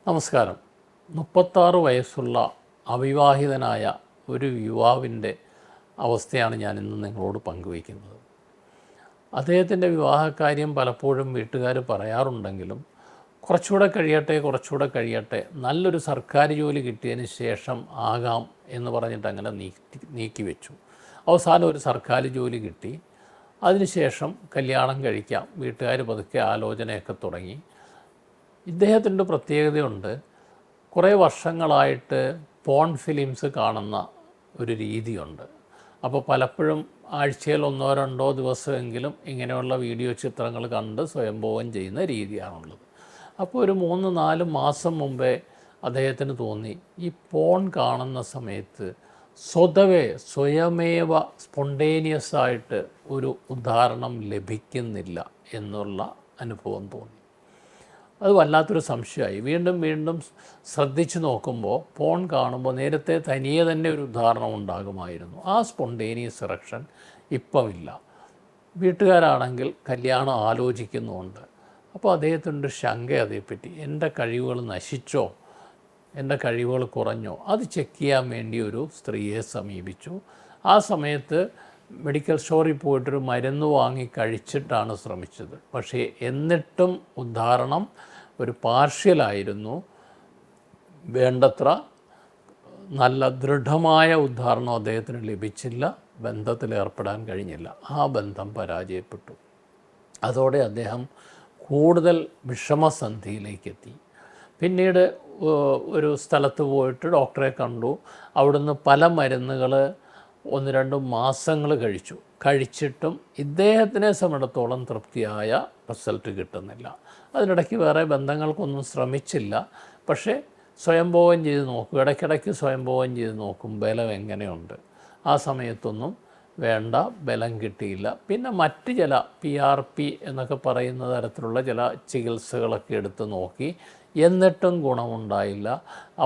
നമസ്കാരം. 36 വയസ്സുള്ള അവിവാഹിതനായ ഒരു യുവാവിൻ്റെ അവസ്ഥയാണ് ഞാനിന്ന് നിങ്ങളോട് പങ്കുവയ്ക്കുന്നത്. അദ്ദേഹത്തിൻ്റെ വിവാഹക്കാര്യം പലപ്പോഴും വീട്ടുകാർ പറയാറുണ്ടെങ്കിലും കുറച്ചുകൂടെ കഴിയട്ടെ നല്ലൊരു സർക്കാർ ജോലി കിട്ടിയതിന് ശേഷം ആകാം എന്ന് പറഞ്ഞിട്ട് അങ്ങനെ നീക്കി വെച്ചു. അവസാനം ഒരു സർക്കാർ ജോലി കിട്ടി. അതിനുശേഷം കല്യാണം കഴിക്കാം, വീട്ടുകാർ പതുക്കെ ആലോചനയൊക്കെ തുടങ്ങി. ഇദ്ദേഹത്തിൻ്റെ പ്രത്യേകതയുണ്ട്. കുറേ വർഷങ്ങളായിട്ട് പോൺ ഫിലിംസ് കാണുന്ന ഒരു രീതിയുണ്ട്. അപ്പോൾ പലപ്പോഴും ആഴ്ചയിൽ 1-2 ദിവസമെങ്കിലും ഇങ്ങനെയുള്ള വീഡിയോ ചിത്രങ്ങൾ കണ്ട് സ്വയംഭോഗം ചെയ്യുന്ന രീതിയാണുള്ളത്. അപ്പോൾ ഒരു 3-4 മാസം മുമ്പേ അദ്ദേഹത്തിന് തോന്നി, ഈ പോൺ കാണുന്ന സമയത്ത് സ്വയമേവ സ്പോണ്ടേനിയസായിട്ട് ഒരു ഉദാഹരണം ലഭിക്കുന്നില്ല എന്നുള്ള അനുഭവം തോന്നി. അത് വല്ലാത്തൊരു സംശയമായി. വീണ്ടും ശ്രദ്ധിച്ചു നോക്കുമ്പോൾ പോൺ കാണുമ്പോൾ നേരത്തെ തനിയെ തന്നെ ഒരു ഉദാഹരണം ഉണ്ടാകുമായിരുന്നു. ആ സ്പോണ്ടേനിയസ് ഇറക്ഷൻ ഇപ്പമില്ല. വീട്ടുകാരാണെങ്കിൽ കല്യാണം ആലോചിക്കുന്നുമുണ്ട്. അപ്പോൾ അദ്ദേഹത്തിൻ്റെ ശങ്ക അതേപ്പറ്റി, എൻ്റെ കഴിവുകൾ നശിച്ചോ, എൻ്റെ കഴിവുകൾ കുറഞ്ഞോ, അത് ചെക്ക് ചെയ്യാൻ വേണ്ടി ഒരു സ്ത്രീയെ സമീപിച്ചു. ആ സമയത്ത് മെഡിക്കൽ സ്റ്റോറിൽ പോയിട്ടൊരു മരുന്ന് വാങ്ങി കഴിച്ചിട്ടാണ് ശ്രമിച്ചത്. പക്ഷേ എന്നിട്ടും ഉദാഹരണം ഒരു പാർഷ്യലായിരുന്നു. വേണ്ടത്ര നല്ല ദൃഢമായ ഉദാഹരണം അദ്ദേഹത്തിന് ലഭിച്ചില്ല. ബന്ധത്തിലേർപ്പെടാൻ കഴിഞ്ഞില്ല. ആ ബന്ധം പരാജയപ്പെട്ടു. അതോടെ അദ്ദേഹം കൂടുതൽ വിഷമസന്ധിയിലേക്കെത്തി. പിന്നീട് ഒരു സ്ഥലത്ത് പോയിട്ട് ഡോക്ടറെ കണ്ടു. അവിടുന്ന് പല മരുന്നുകൾ 1-2 മാസങ്ങൾ കഴിച്ചിട്ടും ഇദ്ദേഹത്തിനെ സംബന്ധിച്ചിടത്തോളം തൃപ്തിയായ റിസൾട്ട് കിട്ടുന്നില്ല. അതിനിടയ്ക്ക് വേറെ ബന്ധങ്ങൾക്കൊന്നും ശ്രമിച്ചില്ല. പക്ഷേ സ്വയംഭോഗം ചെയ്ത് നോക്കും, ഇടയ്ക്കിടയ്ക്ക് സ്വയംഭോഗം ചെയ്ത് നോക്കും ബലം എങ്ങനെയുണ്ട്. ആ സമയത്തൊന്നും വേണ്ട ബലം കിട്ടിയില്ല. പിന്നെ മറ്റ് ചില PRP എന്നൊക്കെ പറയുന്ന തരത്തിലുള്ള ചില ചികിത്സകളൊക്കെ എടുത്ത് നോക്കി, എന്നിട്ടും ഗുണമുണ്ടായില്ല.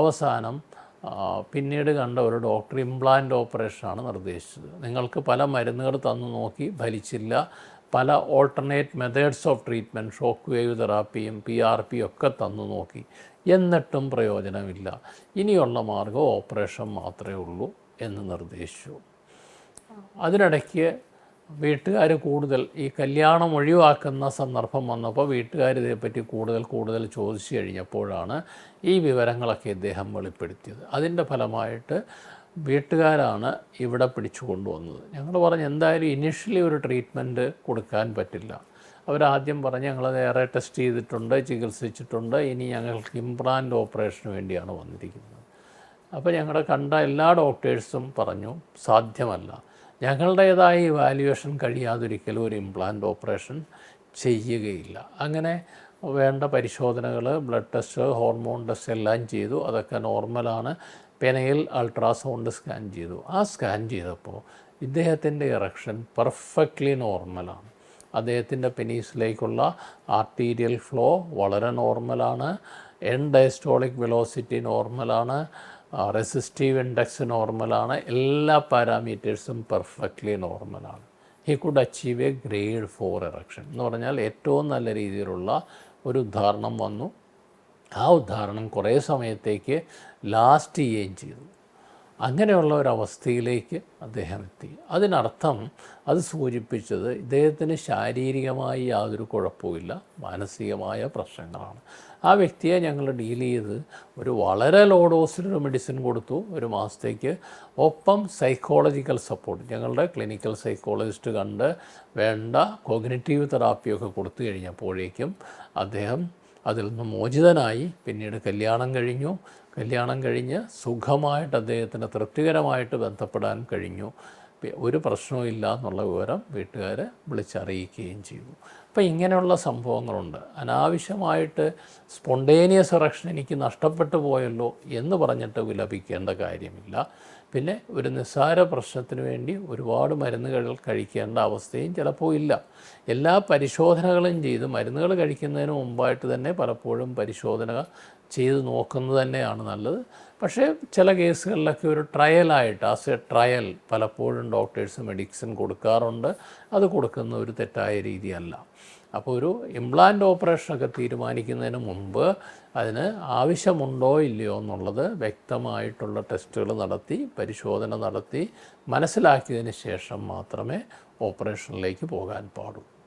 അവസാനം പിന്നീട് കണ്ട ഒരു ഡോക്ടർ ഇംപ്ലാന്റ് ഓപ്പറേഷനാണ് നിർദ്ദേശിച്ചത്. നിങ്ങൾക്ക് പല മരുന്നുകൾ തന്നു നോക്കി, ഫലിച്ചില്ല. പല alternate methods of treatment, shock wave തെറാപ്പിയും PRP ഒക്കെ തന്നു നോക്കി, എന്നിട്ടും പ്രയോജനമില്ല. ഇനിയുള്ള മാർഗ്ഗം ഓപ്പറേഷൻ മാത്രമേ ഉള്ളൂ എന്ന് നിർദ്ദേശിച്ചു. അതിനിടയ്ക്ക് വീട്ടുകാർ കൂടുതൽ ഈ കല്യാണം ഒഴിവാക്കുന്ന സന്ദർഭം വന്നപ്പോൾ വീട്ടുകാർ ഇതേപ്പറ്റി കൂടുതൽ ചോദിച്ചു കഴിഞ്ഞപ്പോഴാണ് ഈ വിവരങ്ങളൊക്കെ ഇദ്ദേഹം വെളിപ്പെടുത്തിയത്. അതിൻ്റെ ഫലമായിട്ട് വീട്ടുകാരാണ് ഇവിടെ പിടിച്ചു കൊണ്ടുവന്നത്. ഞങ്ങൾ പറഞ്ഞു, എന്തായാലും ഇനിഷ്യലി ഒരു ട്രീറ്റ്മെൻറ്റ് കൊടുക്കാൻ പറ്റില്ല. അവരാദ്യം പറഞ്ഞ് ഞങ്ങൾ നേരെ ടെസ്റ്റ് ചെയ്തിട്ടുണ്ട്, ചികിത്സിച്ചിട്ടുണ്ട്, ഇനി ഞങ്ങൾക്ക് ഇംപ്ലാന്റ് ഓപ്പറേഷന് വേണ്ടിയാണ് വന്നിരിക്കുന്നത്. അപ്പോൾ ഞങ്ങളുടെ കണ്ട എല്ലാ ഡോക്ടേഴ്സും പറഞ്ഞു സാധ്യമല്ല, ഞങ്ങളുടേതായ ഇവാലുവേഷൻ കഴിയാതൊരിക്കലും ഒരു ഇംപ്ലാന്റ് ഓപ്പറേഷൻ ചെയ്യുകയില്ല. അങ്ങനെ വേണ്ട പരിശോധനകൾ, ബ്ലഡ് ടെസ്റ്റ്, ഹോർമോൺ ടെസ്റ്റ് എല്ലാം ചെയ്തു. അതൊക്കെ നോർമലാണ്. പെനയിൽ അൾട്രാസൗണ്ട് സ്കാൻ ചെയ്തു. ആ സ്കാൻ ചെയ്തപ്പോൾ ഇദ്ദേഹത്തിൻ്റെ ഇറക്ഷൻ പെർഫെക്റ്റ്ലി നോർമലാണ്. അദ്ദേഹത്തിൻ്റെ പെനീസിലേക്കുള്ള ആർട്ടീരിയൽ ഫ്ലോ വളരെ നോർമലാണ്. ഡയസ്റ്റോളിക് വെലോസിറ്റി നോർമലാണ്. റെസിസ്റ്റീവ് ഇൻഡെക്സ് നോർമലാണ്. എല്ലാ പാരാമീറ്റേഴ്സും പെർഫെക്റ്റ്ലി നോർമലാണ്. He could achieve A grade 4 erection എന്ന് പറഞ്ഞാൽ ഏറ്റവും നല്ല രീതിയിലുള്ള ഒരു ഉദാഹരണം വന്നു. ആ ഉദാഹരണം കുറേ സമയത്തേക്ക് ലാസ്റ്റ് ചെയ്യുകയും ചെയ്തു. അങ്ങനെയുള്ള ഒരവസ്ഥയിലേക്ക് അദ്ദേഹം എത്തി. അതിനർത്ഥം അത് സൂചിപ്പിച്ചത് ഇദ്ദേഹത്തിന് ശാരീരികമായി യാതൊരു കുഴപ്പമില്ല, മാനസികമായ പ്രശ്നങ്ങളാണ്. ആ വ്യക്തിയെ ഞങ്ങൾ ഡീൽ ചെയ്ത് ഒരു വളരെ ലോ ഡോസിലൊരു മെഡിസിൻ കൊടുത്തു 1 മാസത്തേക്ക്. ഒപ്പം സൈക്കോളജിക്കൽ സപ്പോർട്ട് ഞങ്ങളുടെ ക്ലിനിക്കൽ സൈക്കോളജിസ്റ്റ് കണ്ട് വേണ്ട കോഗ്നിറ്റീവ് തെറാപ്പിയൊക്കെ കൊടുത്തു കഴിഞ്ഞപ്പോഴേക്കും അദ്ദേഹം അതിൽ നിന്ന് മോചിതനായി. പിന്നീട് കല്യാണം കഴിഞ്ഞ് സുഖമായിട്ട് അദ്ദേഹത്തിന് തൃപ്തികരമായിട്ട് ബന്ധപ്പെടാൻ കഴിഞ്ഞു. ഒരു പ്രശ്നവുമില്ല എന്നുള്ള വിവരം വീട്ടുകാരെ വിളിച്ചറിയിക്കുകയും ചെയ്തു. അപ്പോൾ ഇങ്ങനെയുള്ള സംഭവങ്ങളുണ്ട്. അനാവശ്യമായിട്ട് സ്പോണ്ടേനിയസ് ഇറക്ഷൻ എനിക്ക് നഷ്ടപ്പെട്ടു പോയല്ലോ എന്ന് പറഞ്ഞിട്ട് വിലപിക്കേണ്ട കാര്യമില്ല. പിന്നെ ഒരു നിസ്സാര പ്രശ്നത്തിന് വേണ്ടി ഒരുപാട് മരുന്നുകൾ കഴിക്കേണ്ട അവസ്ഥയും ചിലപ്പോൾ ഇല്ല. എല്ലാ പരിശോധനകളും ചെയ്ത് മരുന്നുകൾ കഴിക്കുന്നതിന് മുമ്പായിട്ട് തന്നെ പലപ്പോഴും പരിശോധന ചെയ്ത് നോക്കുന്നത് തന്നെയാണ് നല്ലത്. പക്ഷേ ചില കേസുകളിലൊക്കെ ഒരു ട്രയലായിട്ട് ആസ് എ ട്രയൽ പലപ്പോഴും ഡോക്ടേഴ്സ് മെഡിസിൻ കൊടുക്കാറുണ്ട്. അത് കൊടുക്കുന്ന ഒരു തെറ്റായ രീതിയല്ല. അപ്പോൾ ഒരു ഇംപ്ലാന്റ് ഓപ്പറേഷനൊക്കെ തീരുമാനിക്കുന്നതിന് മുമ്പ് അതിന് ആവശ്യമുണ്ടോ ഇല്ലയോ എന്നുള്ളത് വ്യക്തമായിട്ടുള്ള ടെസ്റ്റുകൾ നടത്തി പരിശോധന നടത്തി മനസ്സിലാക്കിയതിന് ശേഷം മാത്രമേ ഓപ്പറേഷനിലേക്ക് പോകാൻ പാടുള്ളൂ.